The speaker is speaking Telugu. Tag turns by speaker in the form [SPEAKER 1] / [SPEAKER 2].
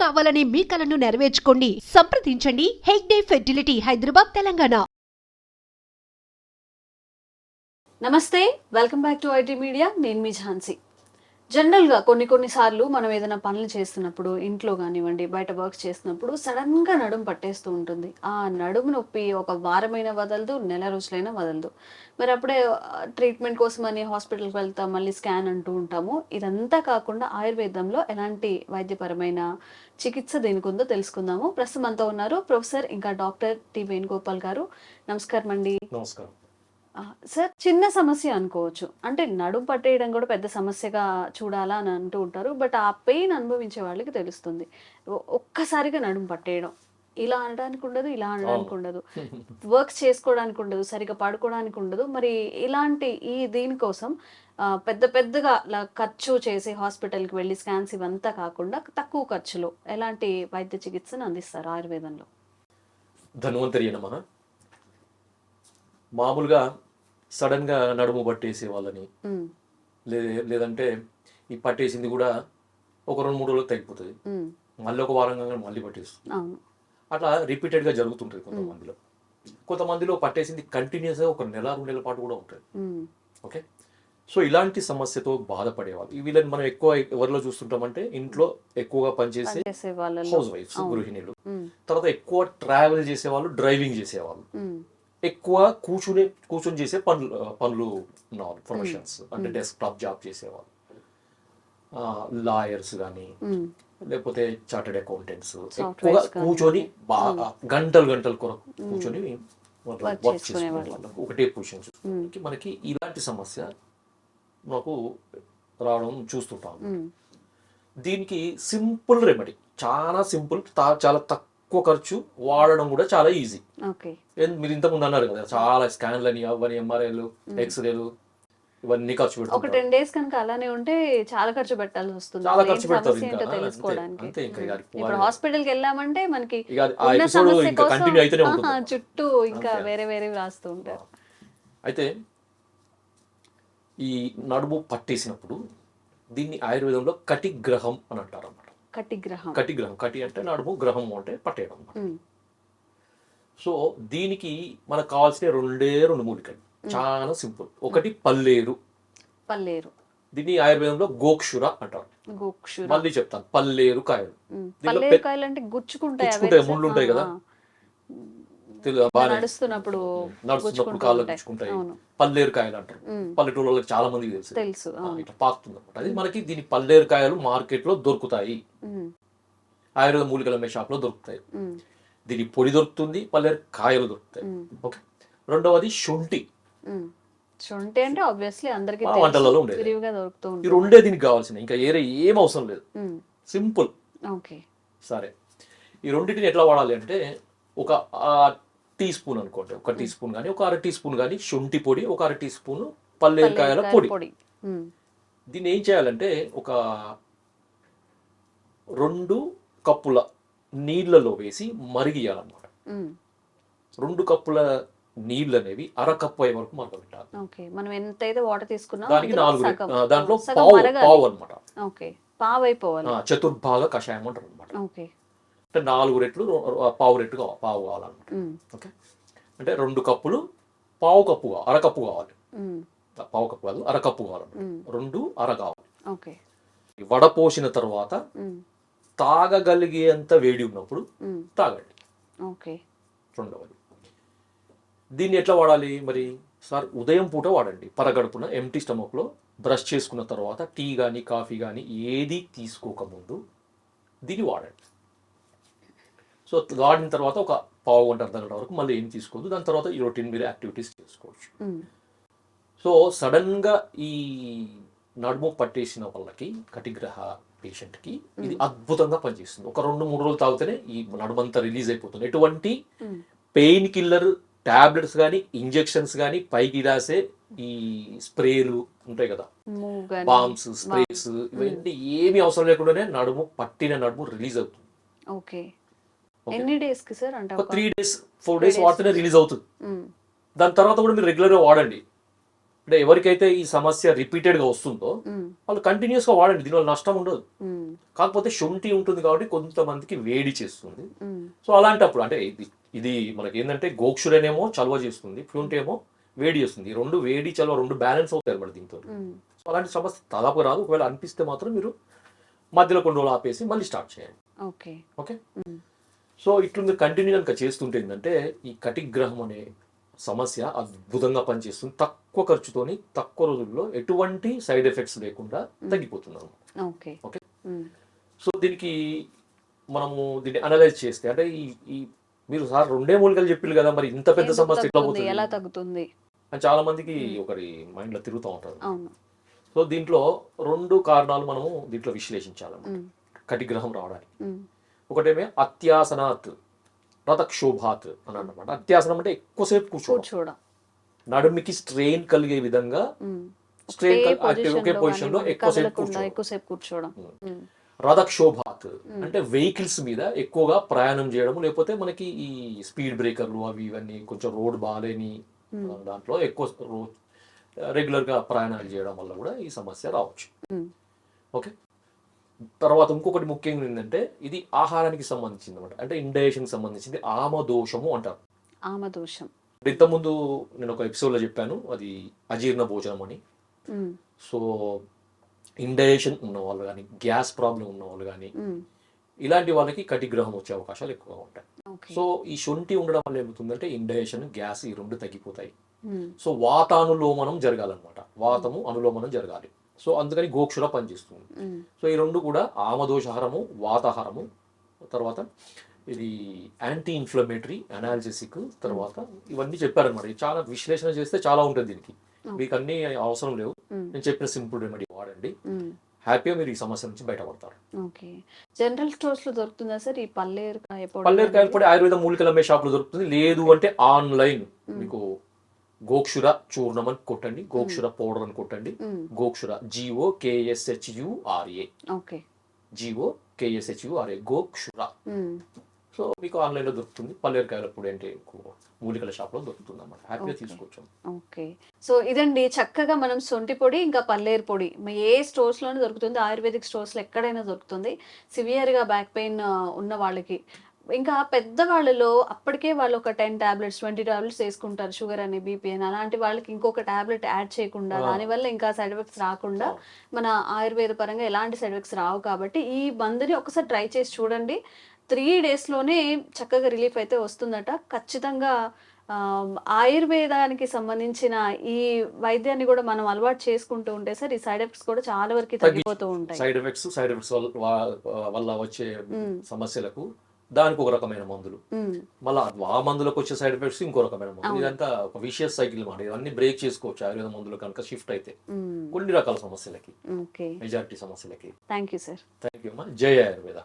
[SPEAKER 1] కావాలనే మీ కలను నెరవేర్చుకోండి. సంప్రదించండి హెగ్డే ఫెర్టిలిటీ, హైదరాబాద్, తెలంగాణ.
[SPEAKER 2] నమస్తే, welcome back to IT media. నేను మీ ఝాన్సీ. జనరల్గా కొన్నిసార్లు మనం ఏదైనా పనులు చేస్తున్నప్పుడు, ఇంట్లో కానివ్వండి, బయట వర్క్ చేస్తున్నప్పుడు సడన్గా నడుము పట్టేస్తూ ఉంటుంది. ఆ నడుము నొప్పి ఒక వారమైనా వదలదు, నెల రోజులైనా వదలదు. మరి అప్పుడే ట్రీట్మెంట్ కోసం అని హాస్పిటల్కి వెళ్తాం, మళ్ళీ స్కాన్ అంటూ ఉంటాము. ఇదంతా కాకుండా ఆయుర్వేదంలో ఎలాంటి వైద్యపరమైన చికిత్స దేనికి ఉందో తెలుసుకుందాము. ప్రస్తుతం మనతో ఉన్నారు ప్రొఫెసర్ ఇంకా డాక్టర్ టి వేణుగోపాల్ గారు. నమస్కారం అండి.
[SPEAKER 3] నమస్కారం
[SPEAKER 2] సార్, చిన్న సమస్య అనుకోవచ్చు. అంటే నడుము పట్టేయడం కూడా పెద్ద సమస్యగా చూడాలా అని అంటూ ఉంటారు. బట్ ఆ పెయిన్ అనుభవించే వాళ్ళకి తెలుస్తుంది. ఒక్కసారిగా నడుము పట్టేయడం, ఇలా అనడానికి ఉండదు, ఇలా అనడానికి ఉండదు, వర్క్స్ చేసుకోవడానికి ఉండదు, సరిగ్గా పడుకోవడానికి ఉండదు. మరి ఇలాంటి దీనికోసం పెద్ద పెద్దగా ఖర్చు చేసి హాస్పిటల్కి వెళ్ళి స్కాన్స్ ఇవంతా కాకుండా తక్కువ ఖర్చులో ఎలాంటి వైద్య చికిత్సను అందిస్తారు ఆయుర్వేదంలో?
[SPEAKER 3] ధన్వంతరి నమః. మామూలుగా సడన్గా నడుము పట్టేసే వాళ్ళని, లేదంటే ఈ పట్టేసింది కూడా ఒక 2-3 రోజులకు తగ్గిపోతుంది, మళ్ళీ ఒక వారంగా మళ్ళీ పట్టేస్తుంది. అట్లా రిపీటెడ్గా జరుగుతుంటుంది కొంతమందిలో పట్టేసింది కంటిన్యూస్గా ఒక నెల 2 నెలల పాటు కూడా ఉంటుంది. ఓకే, సో ఇలాంటి సమస్యతో బాధపడేవాళ్ళు వీళ్ళని మనం ఎక్కువ ఎవరిలో చూస్తుంటామంటే ఇంట్లో ఎక్కువగా పనిచేసే హౌస్ వైఫ్స్, గృహిణులు. తర్వాత ఎక్కువ ట్రావెల్ చేసేవాళ్ళు, డ్రైవింగ్ చేసేవాళ్ళు, ఎక్కువ కూర్చొని చేసే పనులు ఉన్నవాళ్ళు, ప్రొఫెషన్స్ అంటే డెస్క్టాప్ జాబ్ చేసేవాళ్ళు, లాయర్స్ కానీ లేకపోతే చార్టెడ్ అకౌంటెంట్స్, ఎక్కువగా కూర్చొని బాగా గంటలు కొరకు కూర్చొని వర్క్ చేసుకునే వాళ్ళకు ఒకటే పొజిషన్. మనకి ఇలాంటి సమస్య మాకు రావడం చూస్తుంటాం. దీనికి సింపుల్ రెమెడీ, చాలా సింపుల్, చాలా తక్కువ ఖర్చు, వాడడం కూడా చాలా ఈజీ. మీరు ఇంతకుముందు అన్నారు కదా, చాలా స్కాన్లు అని, అవన్నీ, ఎంఆర్ఐలు, ఎక్స్రేలు, ఇవన్నీ ఖర్చు పెడతారు.
[SPEAKER 2] ఒక 10 days కనుక అలానే ఉంటే చాలా ఖర్చు పెట్టాల్సి వస్తుంది.
[SPEAKER 3] చాలా ఖర్చు పెడతారు
[SPEAKER 2] తెలుసుకోవడానికి.
[SPEAKER 3] అంతే.
[SPEAKER 2] ఇప్పుడు హాస్పిటల్కి వెళ్ళామంటే మనకి చుట్టూ ఇంకా వేరే రాస్తూ ఉంటారు.
[SPEAKER 3] అయితే ఈ నడుము పట్టేసినప్పుడు దీన్ని ఆయుర్వేదంలో కటిగ్రహం అని అంటారు అన్నమాట. కటిగ్రహం, కటి అంటే నడుము, గ్రహం అంటే పట్టేయడం అన్నమాట. సో దీనికి మనకు కావాల్సిన 2 మూలికలు, చాలా సింపుల్. ఒకటి పల్లేరు. దీన్ని ఆయుర్వేదంలో గోక్షుర అంటారు. మళ్ళీ చెప్తాను, పల్లేరు కాయలు. గుచ్చుకుంటాయి, ముళ్ళు ఉంటాయి కదా, నడుస్తున్నప్పుడు కాళ్ళు గుచ్చుకుంటాయి, పల్లేరు కాయలు అంటారు. పల్లెటూళ్ళకి చాలా మందికి తెలుసు. ఇట్లా పాకుతుంది అనమాట. అది మనకి దీని పల్లేరు కాయలు మార్కెట్ లో దొరుకుతాయి, ఆయుర్వేద మూలికల షాప్ లో దొరుకుతాయి. దీని పొడి దొరుకుతుంది, పల్లేరు కాయలు దొరుకుతాయి. ఓకే, రెండవది శొంఠి.
[SPEAKER 2] అంటే ఆబ్వియస్లీ అందరికీ
[SPEAKER 3] వంటలలో ఉండేది. ఈ 2 దీనికి కావాల్సిన, ఇంకా ఏం అవసరం లేదు, సింపుల్. సరే, ఈ 2 ఎట్లా వాడాలి అంటే, ఒక టీ స్పూన్ అనుకోండి, ఒక టీ స్పూన్ కానీ, ఒక 1/2 టీ స్పూన్ కానీ శొంఠి పొడి, ఒక 1/2 టీ స్పూన్ పల్లేరుకాయల పొడి. దీన్ని ఏం చేయాలంటే, ఒక 2 కప్పుల నీళ్లలో వేసి మరిగియాలన్నమాట. 2 కప్పుల నీళ్ళు అనేవి 1/2 కప్పు అయ్యే వరకు మరగబెట్టాలి.
[SPEAKER 2] మనం ఎంతైతే వాటర్ తీసుకున్నామో
[SPEAKER 3] దానికి 4, దాంట్లో పావు అనమాట, చతుర్భాగ కషాయం అంటారు అనమాట. అంటే 4 రెట్లు, పావు కావాలన్నమాట. ఓకే, అంటే 2 కప్పులు పావు కప్పు, 1/2 కప్పు కావాలి. పావు కప్పు కాదు, 1/2 కప్పు కావాలన్నమాట. 2 1/2 కావాలి. వడపోసిన తర్వాత తాగగలిగేంత వేడి ఉన్నప్పుడు తాగండి. రెండవది, దీన్ని ఎట్లా వాడాలి మరి సార్? ఉదయం పూట వాడండి, పరగడుపున ఎంటీ స్టమక్లో బ్రష్ చేసుకున్న తర్వాత, టీ కానీ కాఫీ కానీ ఏది తీసుకోకముందు దీన్ని వాడండి. సో వాడిన తర్వాత ఒక పావు గంట, అర్ధగంట వరకు మళ్ళీ ఏం తీసుకోవద్దు. దాని తర్వాత ఈ రొటీన్ మీరు యాక్టివిటీస్ చేసుకోవచ్చు. సో సడన్గా ఈ నడుము పట్టేసిన వాళ్ళకి, కటిగ్రహ పేషెంట్కి ఇది అద్భుతంగా పనిచేస్తుంది. ఒక 2-3 రోజులు తాగితేనే ఈ నడుమంతా రిలీజ్ అయిపోతుంది. ఎటువంటి పెయిన్ కిల్లర్ టాబ్లెట్స్ కానీ, ఇంజెక్షన్స్ కానీ, పైకి రాసే ఈ స్ప్రేలు ఉంటాయి కదా, బామ్స్, స్ప్రేస్, ఇవన్నీ ఏమీ అవసరం లేకుండానే పట్టిన నడుము రిలీజ్ అవుతుంది.
[SPEAKER 2] ఎన్ని డేస్ కి సార్? అంటే
[SPEAKER 3] 3 days 4 days వాడితేనే రిలీజ్ అవుతుంది. దాని తర్వాత కూడా మీరు రెగ్యులర్గా వాడండి. అంటే ఎవరికైతే ఈ సమస్య రిపీటెడ్ గా వస్తుందో
[SPEAKER 2] ఉమ్,
[SPEAKER 3] వాళ్ళు కంటిన్యూస్ గా వాడండి, దీనివల్ల నష్టం ఉండదు.
[SPEAKER 2] ఉమ్,
[SPEAKER 3] కాకపోతే శొంఠి ఉంటుంది కాబట్టి కొంతమందికి వేడి చేస్తుంది.
[SPEAKER 2] ఉమ్,
[SPEAKER 3] సో అలాంటప్పుడు అంటే ఇది మనకి ఏంటంటే గోక్షురనేమో చలవ చేస్తుంది, శొంఠి ఏమో వేడి చేస్తుంది. ఈ రెండు వేడి చలవ రెండు బ్యాలెన్స్ అవుతాయి మరి దీంతో.
[SPEAKER 2] ఉమ్,
[SPEAKER 3] సో అలాంటి సమస్య దాదాపుగా రాదు. ఒకవేళ అనిపిస్తే మాత్రం మీరు మధ్యలో కొన్ని రోజులు ఆపేసి మళ్ళీ స్టార్ట్ చేయండి.
[SPEAKER 2] ఓకే.
[SPEAKER 3] ఓకే.
[SPEAKER 2] ఉమ్,
[SPEAKER 3] సో ఇట్లు మీరు కంటిన్యూ కనుక చేస్తుంటే ఏంటంటే ఈ కటిగ్రహం అనే సమస్య అద్భుతంగా పనిచేస్తుంది. తక్కువ ఖర్చుతోని తక్కువ రోజుల్లో ఎటువంటి సైడ్ ఎఫెక్ట్స్ లేకుండా తగ్గిపోతుంది అన్నమాట.
[SPEAKER 2] ఓకే.
[SPEAKER 3] ఓకే.
[SPEAKER 2] ఉమ్,
[SPEAKER 3] సో దీనికి మనము దీన్ని అనలైజ్ చేస్తే అంటే ఈ మీరు సార్ 2 మూలికలు చెప్పారు కదా, మరి ఇంత పెద్ద
[SPEAKER 2] ఎందుకు
[SPEAKER 3] సమస్య ఎట్లా
[SPEAKER 2] తగ్గుతుంది? ఎలా
[SPEAKER 3] పోతుంది
[SPEAKER 2] తగ్గుతుంది?
[SPEAKER 3] అని చాలా మందికి ఒకటి మైండ్ లో తిరుగుతూ ఉంటారు.
[SPEAKER 2] అవును.
[SPEAKER 3] సో దీంట్లో 2 కారణాలు మనము దీంట్లో విశ్లేషించాలన్నమాట
[SPEAKER 2] ఉమ్,
[SPEAKER 3] కటిగ్రహం రావడానికి.
[SPEAKER 2] ఉమ్,
[SPEAKER 3] ఒకటేమే అత్యాసనాత్ రథక్షోభాత్ అని అన్నమాట. అత్యాసనం అంటే ఎక్కువసేపు కూర్చోవడం,
[SPEAKER 2] కూర్చోవడం.
[SPEAKER 3] నడుమికి స్ట్రెయిన్ కలిగే విధంగా
[SPEAKER 2] ఉమ్,
[SPEAKER 3] స్ట్రెయిన్ ఒకే
[SPEAKER 2] లో
[SPEAKER 3] పొజిషన్ లో
[SPEAKER 2] కానీ
[SPEAKER 3] ఎక్కువసేపు
[SPEAKER 2] కదలకుండా
[SPEAKER 3] కూర్చోవడం.
[SPEAKER 2] ఎక్కువసేపు కూర్చోవడం. ఉమ్,
[SPEAKER 3] రథక్షోభాత్ అంటే వెహికల్స్ మీద ఎక్కువగా ప్రయాణం చేయడం, లేకపోతే మనకి ఈ స్పీడ్ బ్రేకర్లు అవి ఇవన్నీ కొంచెం రోడ్ బాగాలేని దాంట్లో ఎక్కువ రెగ్యులర్ గా ప్రయాణాలు చేయడం వల్ల కూడా ఈ సమస్య రావచ్చు.
[SPEAKER 2] ఉమ్,
[SPEAKER 3] ఓకే. తర్వాత ఇంకొకటి ముఖ్యంగా ఏంటంటే ఇది ఆహారానికి సంబంధించింది అనమాట. అంటే ఇండైజెషన్కి సంబంధించింది ఆమదోషము అంటారు.
[SPEAKER 2] ఆమదోషం.
[SPEAKER 3] ఇంతకుముందు నేను ఒక ఎపిసోడ్లో చెప్పాను అది అజీర్ణ భోజనం అని.
[SPEAKER 2] ఉమ్,
[SPEAKER 3] సో ఇండైజెషన్ ఉన్న వాళ్ళు కానీ గ్యాస్ ప్రాబ్లం ఉన్న వాళ్ళు కానీ
[SPEAKER 2] ఉమ్,
[SPEAKER 3] ఇలాంటి వాళ్ళకి కటిగ్రహం వచ్చే అవకాశాలు ఎక్కువగా ఉంటాయి.
[SPEAKER 2] ఓకే.
[SPEAKER 3] సో ఈ శొంఠి ఉండడం వల్ల ఏమవుతుందంటే ఇండైజెషన్ గ్యాస్ ఈ రెండు తగ్గిపోతాయి.
[SPEAKER 2] ఉమ్,
[SPEAKER 3] సో వాతానులోమనం జరగాలన్నమాట, వాతము అనులోమనం జరగాలి. సో అందుకని గోక్షుర పనిచేస్తుంది.
[SPEAKER 2] ఉమ్,
[SPEAKER 3] సో ఈ రెండు కూడా ఆమదోషహారము వాతాహారము, తర్వాత ఇది యాంటీ ఇన్ఫ్లమేటరీ అనాల్జెసిక్, తర్వాత ఇవన్నీ చెప్పారనమాట. ఇది చాలా విశ్లేషణ చేస్తే చాలా ఉంటుంది దీనికి, మీకు అన్ని అవసరం లేవు. నేను చెప్పిన సింపుల్ రెమెడీ వాడండి,
[SPEAKER 2] ఉమ్,
[SPEAKER 3] హ్యాపీగా మీరు ఈ సమస్య నుంచి బయటపడతారు.
[SPEAKER 2] ఓకే. జనరల్ స్టోర్స్ లో దొరుకుతుందా సార్ ఈ పల్లేరుకాయ పొడి?
[SPEAKER 3] పల్లేరుకాయల పొడి ఆయుర్వేద మూలికలు అమ్మే షాప్లో దొరుకుతుంది. లేదు అంటే ఆన్లైన్ మీకు గోక్షుర చూర్ణం అని కొట్టండి, గోక్షుర పౌడర్ అని కొట్టండి.
[SPEAKER 2] Um,
[SPEAKER 3] gokshura GOKSHURA,
[SPEAKER 2] okay.
[SPEAKER 3] GOKSHURA gokshura.
[SPEAKER 2] Um,
[SPEAKER 3] so మీకు ఆన్లైన్లో దొరుకుతుంది. పల్లేరుకాయల పొడి అంటే మూలికల షాప్లో దొరుకుతుంది అన్నమాట, హ్యాపీగా
[SPEAKER 2] Okay.
[SPEAKER 3] తీసుకోవచ్చు.
[SPEAKER 2] ఓకే. సో ఇదండి చక్కగా మనం సొంటి పొడి ఇంకా పల్లేరు పొడి ఏ స్టోర్స్ లోనే దొరుకుతుంది, ఆయుర్వేదిక్ స్టోర్స్ లో ఎక్కడైనా దొరుకుతుంది. సివియర్ గా బ్యాక్ పెయిన్ ఉన్న వాళ్ళకి, ఇంకా పెద్దవాళ్ళలో అప్పటికే వాళ్ళు ఒక 10 టాబ్లెట్స్ 20 టాబ్లెట్స్ వేసుకుంటారు, షుగర్ అని బీపీ అని. అలాంటి వాళ్ళకి ఇంకొక టాబ్లెట్ యాడ్ చేయకుండా, దానివల్ల ఇంకా సైడ్ ఎఫెక్ట్స్ రాకుండా, మన ఆయుర్వేద పరంగా ఎలాంటి సైడ్ ఎఫెక్ట్స్ రావు కాబట్టి ఈ మందుని ఒకసారి ట్రై చేసి చూడండి. 3 డేస్లోనే చక్కగా రిలీఫ్ అయితే వస్తుందట. ఖచ్చితంగా ఆయుర్వేదానికి సంబంధించిన ఈ వైద్యాన్ని కూడా మనం అలవాటు చేసుకుంటూ ఉంటే సార్ ఈ సైడ్ ఎఫెక్ట్స్ కూడా చాలా వరకు తగ్గిపోతూ ఉంటాయి.
[SPEAKER 3] సైడ్ ఎఫెక్ట్స్ వల్ల వచ్చే సమస్యలకు దానికి ఒక రకమైన మందులు, మళ్ళీ ఆ మందులకు వచ్చే సైడ్ ఎఫెక్ట్స్ ఇంకో రకమైన మందులు. ఇదంతా ఒక విషియస్ సైకిల్ మాట. ఇవన్నీ బ్రేక్ చేసుకోవచ్చు ఆయుర్వేద మందులు కనుక షిఫ్ట్ అయితే కొన్ని రకాల సమస్యలకి, మెజారిటీ సమస్యలకి.
[SPEAKER 2] Thank you sir.
[SPEAKER 3] Thank you అమ్మా. జై ఆయుర్వేద.